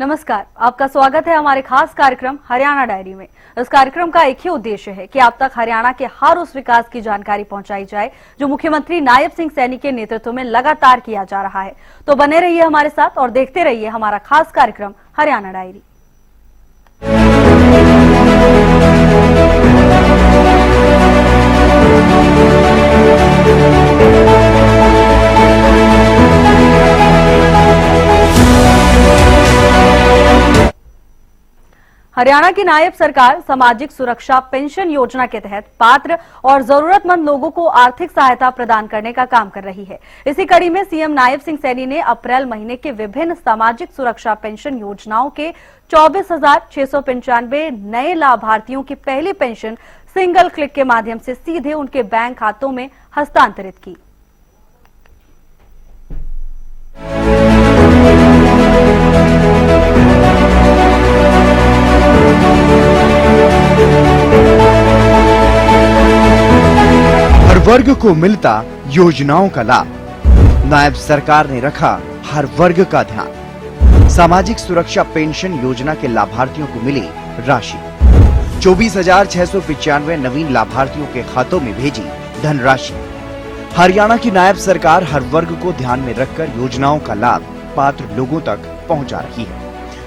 नमस्कार, आपका स्वागत है हमारे खास कार्यक्रम हरियाणा डायरी में। इस कार्यक्रम का एक ही उद्देश्य है कि आप तक हरियाणा के हर उस विकास की जानकारी पहुंचाई जाए जो मुख्यमंत्री नायब सिंह सैनी के नेतृत्व में लगातार किया जा रहा है। तो बने रहिए हमारे साथ और देखते रहिए हमारा खास कार्यक्रम हरियाणा डायरी। हरियाणा की नायब सरकार सामाजिक सुरक्षा पेंशन योजना के तहत पात्र और जरूरतमंद लोगों को आर्थिक सहायता प्रदान करने का काम कर रही है। इसी कड़ी में सीएम नायब सिंह सैनी ने अप्रैल महीने के विभिन्न सामाजिक सुरक्षा पेंशन योजनाओं के 24,695 नए लाभार्थियों की पहली पेंशन सिंगल क्लिक के माध्यम से सीधे उनके बैंक खातों में हस्तांतरित की। वर्ग को मिलता योजनाओं का लाभ, नायब सरकार ने रखा हर वर्ग का ध्यान। सामाजिक सुरक्षा पेंशन योजना के लाभार्थियों को मिली राशि। 24,695 नवीन लाभार्थियों के खातों में भेजी धनराशि। हरियाणा की नायब सरकार हर वर्ग को ध्यान में रखकर योजनाओं का लाभ पात्र लोगों तक पहुंचा रही है।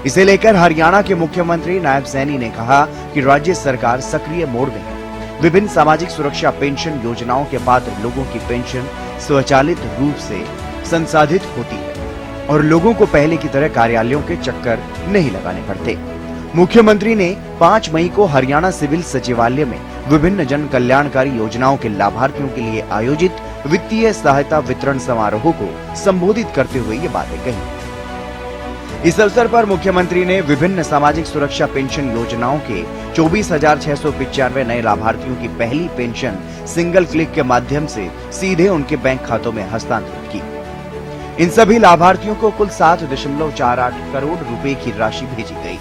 इसे लेकर हरियाणा के मुख्यमंत्री नायब सैनी ने कहा कि राज्य सरकार सक्रिय मोड में है। विभिन्न सामाजिक सुरक्षा पेंशन योजनाओं के पात्र लोगों की पेंशन स्वचालित रूप से संसाधित होती है और लोगों को पहले की तरह कार्यालयों के चक्कर नहीं लगाने पड़ते। मुख्यमंत्री ने 5 मई को हरियाणा सिविल सचिवालय में विभिन्न जन कल्याणकारी योजनाओं के लाभार्थियों के लिए आयोजित वित्तीय सहायता वितरण समारोह को संबोधित करते हुए ये बातें कही। इस अवसर पर मुख्यमंत्री ने विभिन्न सामाजिक सुरक्षा पेंशन योजनाओं के 24,695 नए लाभार्थियों की पहली पेंशन सिंगल क्लिक के माध्यम से सीधे उनके बैंक खातों में हस्तांतरित की। इन सभी लाभार्थियों को कुल 7.48 करोड़ रुपए की राशि भेजी गई।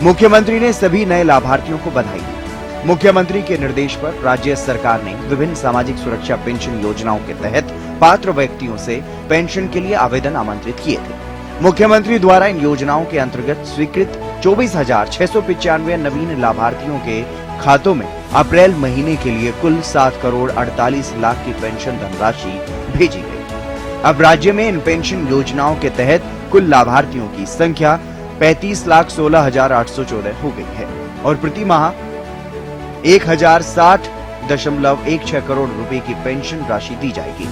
मुख्यमंत्री ने सभी नए लाभार्थियों को बधाई दी। मुख्यमंत्री के निर्देश पर राज्य सरकार ने विभिन्न सामाजिक सुरक्षा पेंशन योजनाओं के तहत पात्र व्यक्तियों से पेंशन के लिए आवेदन आमंत्रित किए थे। मुख्यमंत्री द्वारा इन योजनाओं के अंतर्गत स्वीकृत 24,695 नवीन लाभार्थियों के खातों में अप्रैल महीने के लिए कुल 7 करोड़ 48 लाख की पेंशन धनराशि भेजी गई। अब राज्य में इन पेंशन योजनाओं के तहत कुल लाभार्थियों की संख्या 35,16,814 हो गई है और प्रति माह 1,060.16 करोड़ रुपए की पेंशन राशि दी जाएगी।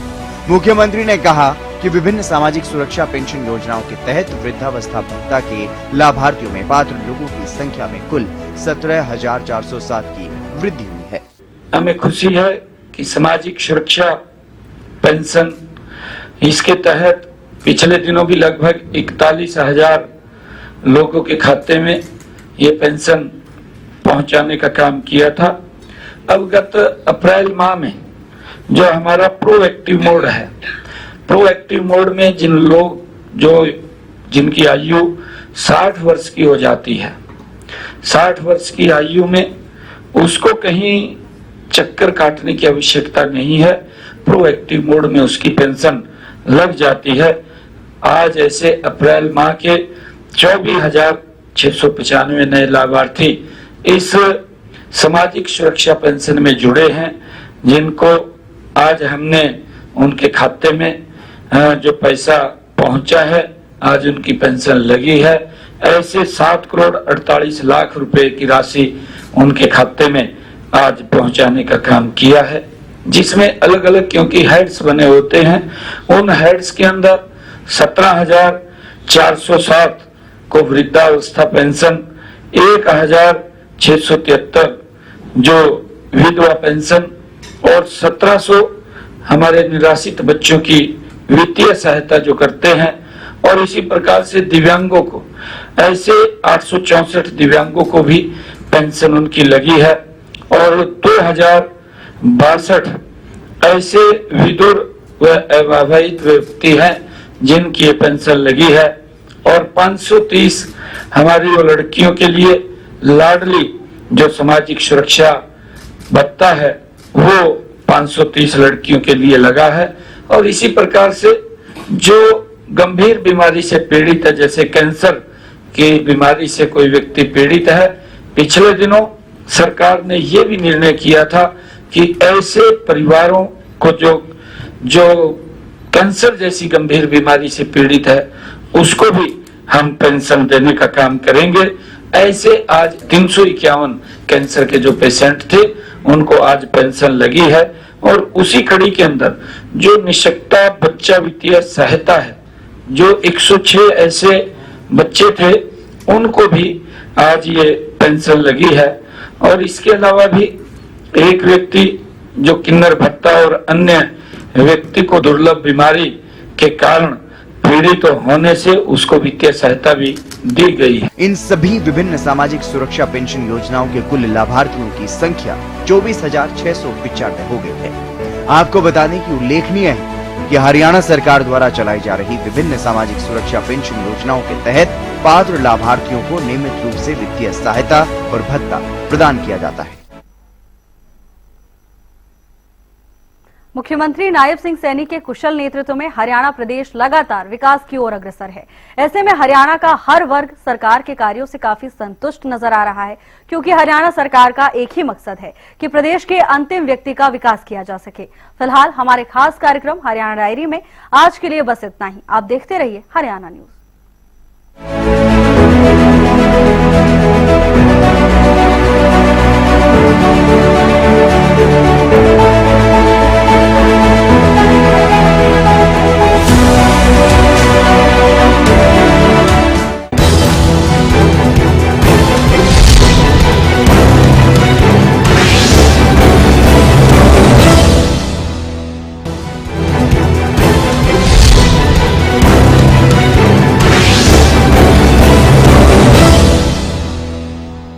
मुख्यमंत्री ने कहा कि विभिन्न सामाजिक सुरक्षा पेंशन योजनाओं के तहत वृद्धावस्था भत्ता के लाभार्थियों में पात्र लोगों की संख्या में कुल 17,407 की वृद्धि हुई है। हमें खुशी है कि सामाजिक सुरक्षा पेंशन इसके तहत पिछले दिनों भी लगभग 41,000 लोगों के खाते में ये पेंशन पहुंचाने का काम किया था। अब गत अप्रैल माह में जो हमारा प्रोएक्टिव मोड है, प्रोएक्टिव मोड में जिनकी आयु 60 वर्ष की हो जाती है, 60 वर्ष की आयु में उसको कहीं चक्कर काटने की आवश्यकता नहीं है। प्रोएक्टिव मोड में उसकी पेंशन लग जाती है। आज ऐसे अप्रैल माह के 24,695 नए लाभार्थी इस सामाजिक सुरक्षा पेंशन में जुड़े हैं, जिनको आज हमने उनके खाते में जो पैसा पहुंचा है, आज उनकी पेंशन लगी है। ऐसे 7 करोड़ 48 लाख रुपए की राशि उनके खाते में आज पहुंचाने का काम किया है, जिसमें अलग अलग क्योंकि हेड्स बने होते हैं, उन हेड्स के अंदर 17,407 को वृद्धावस्था पेंशन, 1,673 जो विधवा पेंशन और 1,700 हमारे निराश्रित बच्चों की वित्तीय सहायता जो करते हैं, और इसी प्रकार से दिव्यांगों को ऐसे 864 दिव्यांगों को भी पेंशन उनकी लगी है और 2,062 ऐसे विधुर व अविवाहित व्यक्ति हैं जिनकी ये पेंशन लगी है और 530 हमारी वो लड़कियों के लिए लाडली जो सामाजिक सुरक्षा भत्ता है वो 530 लड़कियों के लिए लगा है। और इसी प्रकार से जो गंभीर बीमारी से पीड़ित है, जैसे कैंसर कि बीमारी से कोई व्यक्ति पीड़ित है, पिछले दिनों सरकार ने यह भी निर्णय किया था कि ऐसे परिवारों को जो कैंसर जैसी गंभीर बीमारी से पीड़ित है उसको भी हम पेंशन देने का काम करेंगे। ऐसे आज 351 कैंसर के जो पेशेंट थे उनको आज पेंशन लगी है। और उसी कड़ी के अंदर जो निशक्ता बच्चा वित्तीय सहायता है, जो 106 ऐसे बच्चे थे उनको भी आज ये पेंशन लगी है। और इसके अलावा भी एक व्यक्ति जो किन्नर भत्ता और अन्य व्यक्ति को दुर्लभ बीमारी के कारण पीड़ित होने से उसको वित्तीय सहायता भी दी गई है। इन सभी विभिन्न सामाजिक सुरक्षा पेंशन योजनाओं के कुल लाभार्थियों की संख्या 24,695 हो गई है। आपको बता दें कि उल्लेखनीय है कि हरियाणा सरकार द्वारा चलाई जा रही विभिन्न सामाजिक सुरक्षा पेंशन योजनाओं के तहत पात्र लाभार्थियों को नियमित रूप से वित्तीय सहायता और भत्ता प्रदान किया जाता है। मुख्यमंत्री नायब सिंह सैनी के कुशल नेतृत्व में हरियाणा प्रदेश लगातार विकास की ओर अग्रसर है। ऐसे में हरियाणा का हर वर्ग सरकार के कार्यों से काफी संतुष्ट नजर आ रहा है, क्योंकि हरियाणा सरकार का एक ही मकसद है कि प्रदेश के अंतिम व्यक्ति का विकास किया जा सके। फिलहाल हमारे खास कार्यक्रम हरियाणा डायरी में आज के लिए बस इतना ही। आप देखते रहिए हरियाणा न्यूज।